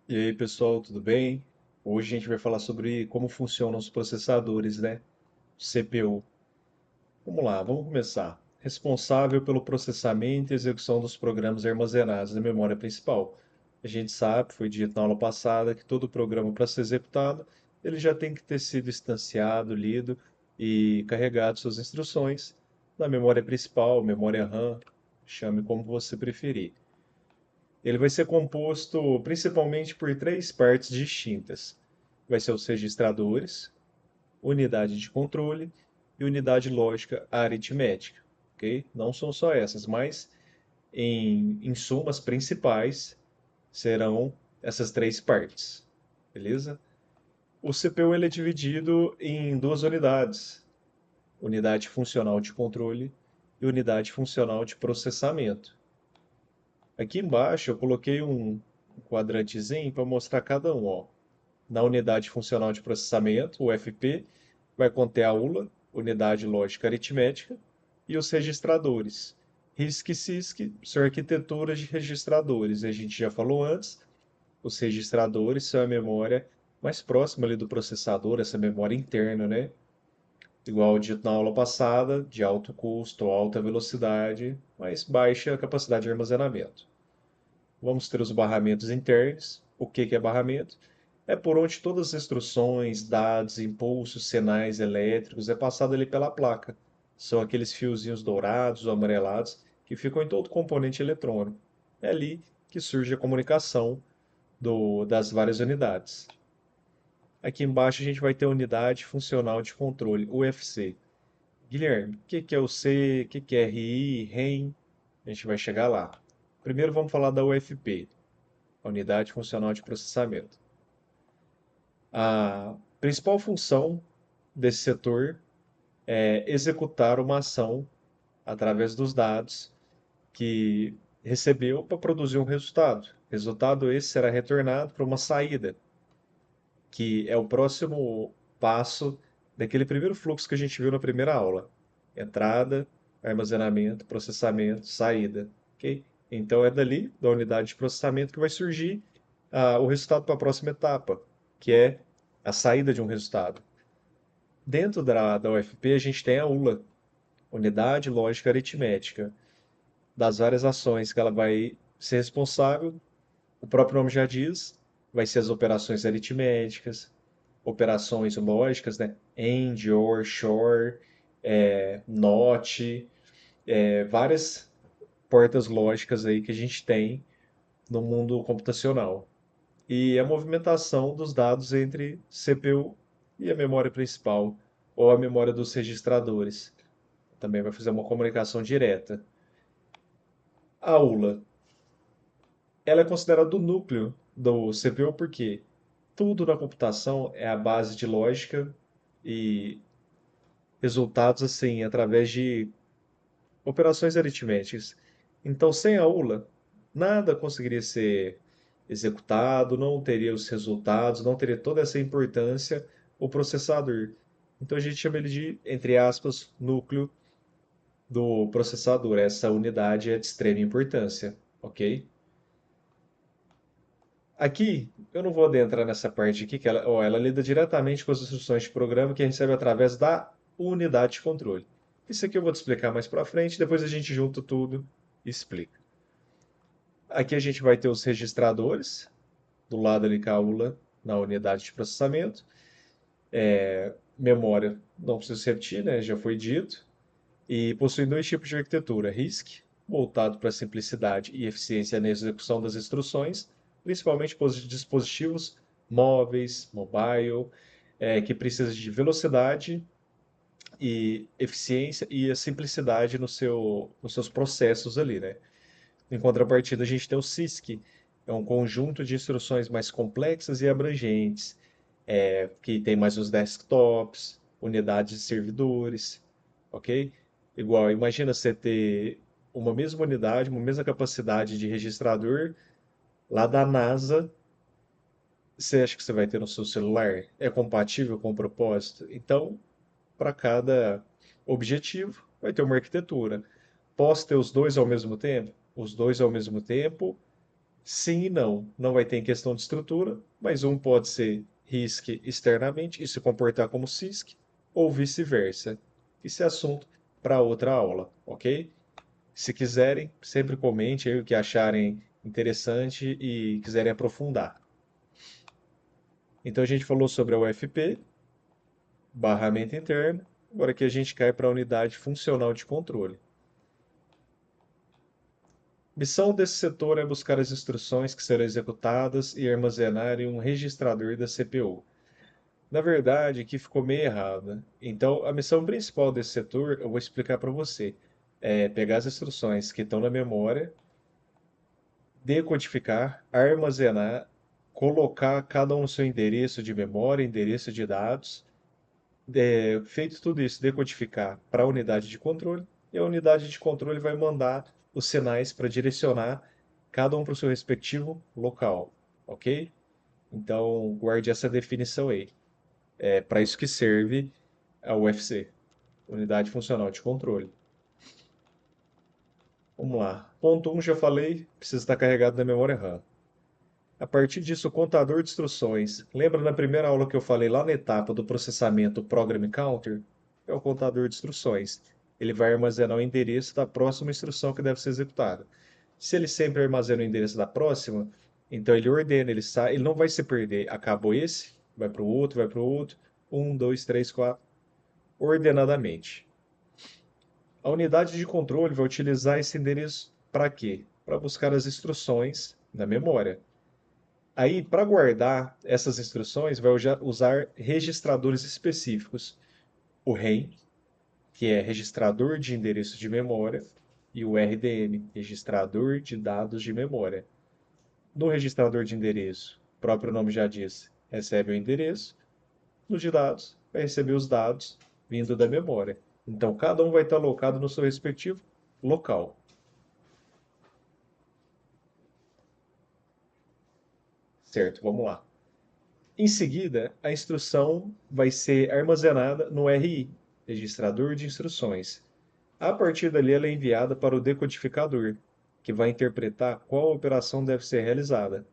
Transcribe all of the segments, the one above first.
E aí, pessoal, tudo bem? Hoje a gente vai falar sobre como funcionam os processadores, né? CPU. Vamos lá, vamos começar. Responsável pelo processamento e execução dos programas armazenados na memória principal. A gente sabe, foi dito na aula passada, que todo programa para ser executado, ele já tem que ter sido instanciado, lido e carregado suas instruções na memória principal, memória RAM, chame como você preferir. Ele vai ser composto principalmente por três partes distintas. Vai ser os registradores, unidade de controle e unidade lógica aritmética, ok? Não são só essas, mas em sumas principais serão essas três partes, beleza? O CPU ele é dividido em duas unidades: unidade funcional de controle e unidade funcional de processamento. Aqui embaixo eu coloquei um quadrantezinho para mostrar cada um, ó. Na unidade funcional de processamento, o UFP, vai conter a ULA, unidade lógica aritmética, e os registradores. RISC e CISC são arquiteturas de registradores. A gente já falou antes, os registradores são a memória mais próxima ali do processador, essa memória interna, né? Igual dito na aula passada, de alto custo, alta velocidade, mas baixa capacidade de armazenamento. Vamos ter os barramentos internos. O que que é barramento? É por onde todas as instruções, dados, impulsos, sinais elétricos é passado ali pela placa. São aqueles fiozinhos dourados ou amarelados que ficam em todo componente eletrônico. É ali que surge a comunicação das várias unidades. Aqui embaixo a gente vai ter a unidade funcional de controle, UFC. Guilherme, o que que é o C, o que que é RI, REM? A gente vai chegar lá. Primeiro vamos falar da UFP, a unidade funcional de processamento. A principal função desse setor é executar uma ação através dos dados que recebeu para produzir um resultado. Resultado esse será retornado para uma saída, que é o próximo passo daquele primeiro fluxo que a gente viu na primeira aula: entrada, armazenamento, processamento, saída. Ok? Então é dali, da unidade de processamento, que vai surgir o resultado para a próxima etapa, que é a saída de um resultado. Dentro da UFP, a gente tem a ULA, Unidade Lógica Aritmética, das várias ações que ela vai ser responsável. O próprio nome já diz, vai ser as operações aritméticas, operações lógicas, né? AND, OR, SHOR, NOT, várias portas lógicas aí que a gente tem no mundo computacional. E a movimentação dos dados entre CPU e a memória principal, ou a memória dos registradores. Também vai fazer uma comunicação direta. A ULA, ela é considerada o núcleo do CPU porque tudo na computação é a base de lógica e resultados assim através de operações aritméticas. Então, sem a ULA, nada conseguiria ser executado, não teria os resultados, não teria toda essa importância o processador. Então a gente chama ele de, entre aspas, núcleo do processador. Essa unidade é de extrema importância, ok? Aqui, eu não vou adentrar nessa parte aqui, que ela lida diretamente com as instruções de programa que recebe através da unidade de controle. Isso aqui eu vou te explicar mais para frente, depois a gente junta tudo e explica. Aqui a gente vai ter os registradores, do lado ali com a ULA na unidade de processamento. Memória, não preciso repetir, né? Já foi dito. E possui dois tipos de arquitetura: RISC, voltado para simplicidade e eficiência na execução das instruções, principalmente para os dispositivos móveis, mobile, que precisa de velocidade e eficiência e a simplicidade nos seus processos ali, né? Em contrapartida, a gente tem o CISC, é um conjunto de instruções mais complexas e abrangentes, que tem mais os desktops, unidades de servidores, ok? Igual, imagina você ter uma mesma unidade, uma mesma capacidade de registrador lá da NASA, você acha que você vai ter no seu celular? É compatível com o propósito? Então, para cada objetivo, vai ter uma arquitetura. Posso ter os dois ao mesmo tempo? Os dois ao mesmo tempo Sim e não. Não vai ter em questão de estrutura, mas um pode ser RISC externamente e se comportar como CISC, ou vice-versa. Isso é assunto para outra aula, ok? Se quiserem, sempre comente aí o que acharem interessante e quiserem aprofundar. Então a gente falou sobre a UFP, barramento interno, agora aqui a gente cai para a unidade funcional de controle. Missão desse setor é buscar as instruções que serão executadas e armazenar em um registrador da CPU. Na verdade, aqui ficou meio errado, né? Então, a missão principal desse setor, eu vou explicar para você, é pegar as instruções que estão na memória, decodificar, armazenar, colocar cada um no seu endereço de memória, endereço de dados. Feito tudo isso, decodificar para a unidade de controle, e a unidade de controle vai mandar os sinais para direcionar cada um para o seu respectivo local, ok? Então, guarde essa definição aí. É para isso que serve a UFC, Unidade Funcional de Controle. Vamos lá. Ponto 1, já falei, precisa estar carregado na memória RAM. A partir disso, o contador de instruções. Lembra na primeira aula que eu falei lá na etapa do processamento Program Counter? É o contador de instruções. Ele vai armazenar o endereço da próxima instrução que deve ser executada. Se ele sempre armazena o endereço da próxima, então ele ordena, ele sai, ele não vai se perder. Acabou esse, vai para o outro, vai para o outro. Um, dois, três, quatro, ordenadamente. A unidade de controle vai utilizar esse endereço para quê? Para buscar as instruções na memória. Aí, para guardar essas instruções, vai usar registradores específicos. O REM, que é registrador de endereço de memória, e o RDM, registrador de dados de memória. No registrador de endereço, o próprio nome já diz, recebe o endereço. No de dados, vai receber os dados vindo da memória. Então, cada um vai estar alocado no seu respectivo local. Certo, vamos lá. Em seguida, a instrução vai ser armazenada no RI, registrador de instruções. A partir dali, ela é enviada para o decodificador, que vai interpretar qual operação deve ser realizada.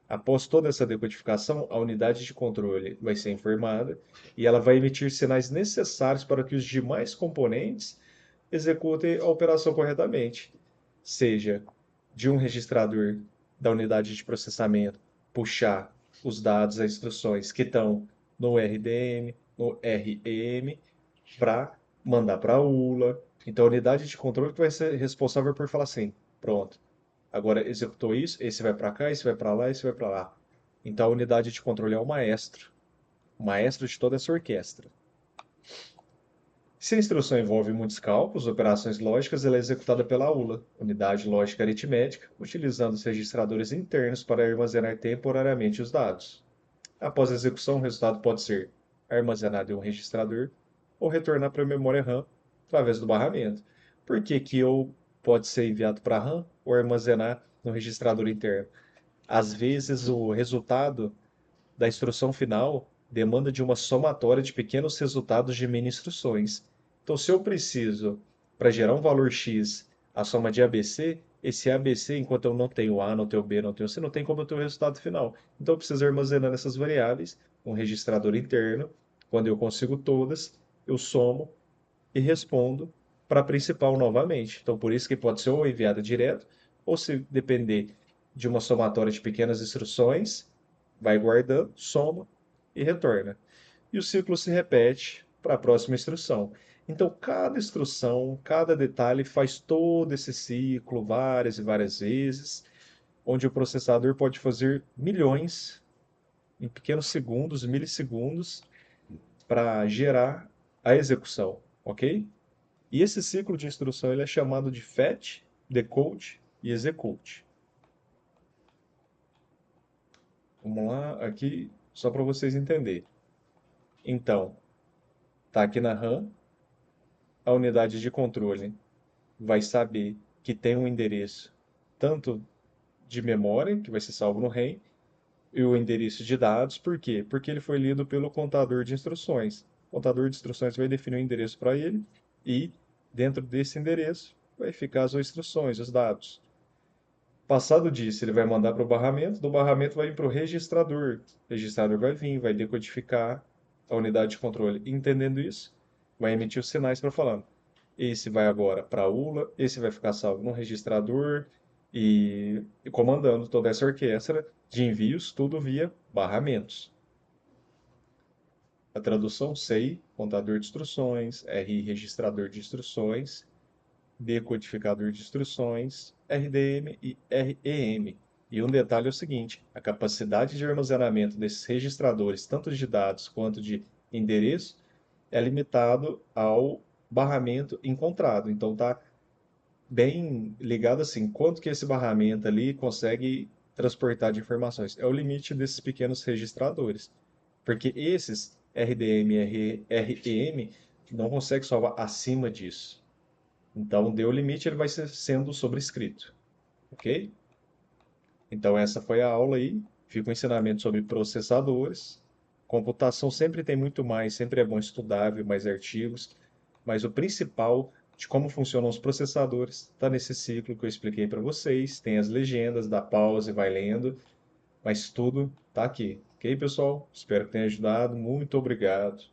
Após toda essa decodificação, a unidade de controle vai ser informada e ela vai emitir sinais necessários para que os demais componentes executem a operação corretamente, seja de um registrador da unidade de processamento puxar os dados, as instruções que estão no RDM, no REM, para mandar para a ULA. Então, a unidade de controle que vai ser responsável por falar assim: pronto, agora executou isso, esse vai para cá, esse vai para lá, esse vai para lá. Então, a unidade de controle é o maestro de toda essa orquestra. Se a instrução envolve muitos cálculos, operações lógicas, ela é executada pela ULA, Unidade Lógica Aritmética, utilizando os registradores internos para armazenar temporariamente os dados. Após a execução, o resultado pode ser armazenado em um registrador ou retornar para a memória RAM através do barramento. Por que que ou pode ser enviado para a RAM ou armazenar no registrador interno? Às vezes, o resultado da instrução final demanda de uma somatória de pequenos resultados de mini instruções. Então, se eu preciso, para gerar um valor X, a soma de ABC, esse ABC, enquanto eu não tenho A, não tenho B, não tenho C, não tem como eu ter o resultado final. Então, eu preciso armazenar essas variáveis, um registrador interno. Quando eu consigo todas, eu somo e respondo para a principal novamente. Então, por isso que pode ser ou enviada direto, ou se depender de uma somatória de pequenas instruções, vai guardando, soma e retorna. E o ciclo se repete para a próxima instrução. Então, cada instrução, cada detalhe faz todo esse ciclo várias e várias vezes, onde o processador pode fazer milhões em pequenos segundos, milissegundos, para gerar a execução, ok? E esse ciclo de instrução ele é chamado de fetch, decode e execute. Vamos lá, aqui só para vocês entenderem. Então, está aqui na RAM, a unidade de controle vai saber que tem um endereço tanto de memória, que vai ser salvo no REM, e o endereço de dados, por quê? Porque ele foi lido pelo contador de instruções. O contador de instruções vai definir um endereço para ele e, dentro desse endereço, vai ficar as instruções, os dados. Passado disso, ele vai mandar para o barramento, do barramento vai vir para o registrador. O registrador vai vir, vai decodificar a unidade de controle. Entendendo isso, vai emitir os sinais para falando. Esse vai agora para a ULA, esse vai ficar salvo no registrador e comandando toda essa orquestra de envios, tudo via barramentos. A tradução SEI, contador de instruções, RI, registrador de instruções, decodificador de instruções, RDM e REM. E um detalhe é o seguinte: a capacidade de armazenamento desses registradores, tanto de dados quanto de endereço, é limitado ao barramento encontrado. Então tá bem ligado assim, quanto que esse barramento ali consegue transportar de informações. É o limite desses pequenos registradores. Porque esses RDM e REM não conseguem salvar acima disso. Então, deu o limite, ele vai ser sendo sobrescrito, ok? Então, essa foi a aula aí. Fica um ensinamento sobre processadores. Computação sempre tem muito mais, sempre é bom estudar, ver mais artigos, mas o principal de como funcionam os processadores está nesse ciclo que eu expliquei para vocês. Tem as legendas, dá pausa e vai lendo, mas tudo está aqui, ok, pessoal? Espero que tenha ajudado. Muito obrigado.